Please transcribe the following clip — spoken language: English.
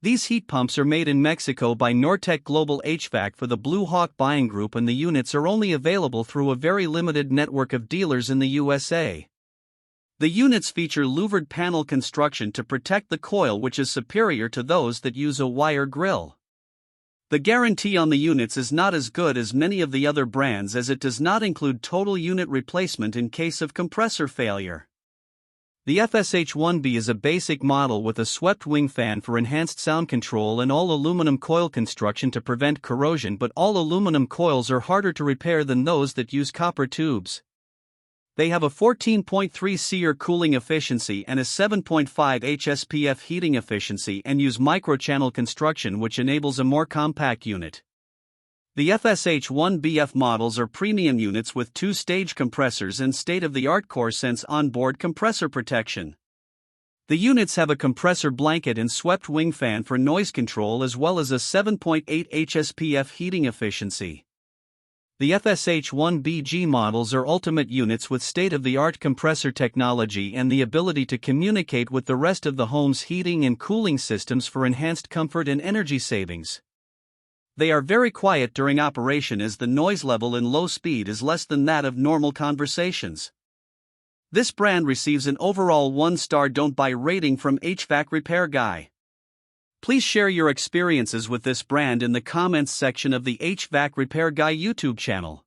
These heat pumps are made in Mexico by Nortec Global HVAC for the Blue Hawk buying group, and the units are only available through a very limited network of dealers in the USA. The units feature louvered panel construction to protect the coil, which is superior to those that use a wire grill. The guarantee on the units is not as good as many of the other brands, as it does not include total unit replacement in case of compressor failure. The FSH-1B is a basic model with a swept wing fan for enhanced sound control and all aluminum coil construction to prevent corrosion, but all aluminum coils are harder to repair than those that use copper tubes. They have a 14.3 SEER cooling efficiency and a 7.5 HSPF heating efficiency, and use microchannel construction, which enables a more compact unit. The FSH-1BF models are premium units with 2-stage compressors and state-of-the-art CoreSense onboard compressor protection. The units have a compressor blanket and swept wing fan for noise control, as well as a 7.8 HSPF heating efficiency. The FSH-1BG models are ultimate units with state-of-the-art compressor technology and the ability to communicate with the rest of the home's heating and cooling systems for enhanced comfort and energy savings. They are very quiet during operation, as the noise level in low speed is less than that of normal conversations. This brand receives an overall 1-star don't buy rating from HvacRepairGuy. Please share your experiences with this brand in the comments section of the HvacRepairGuy YouTube channel.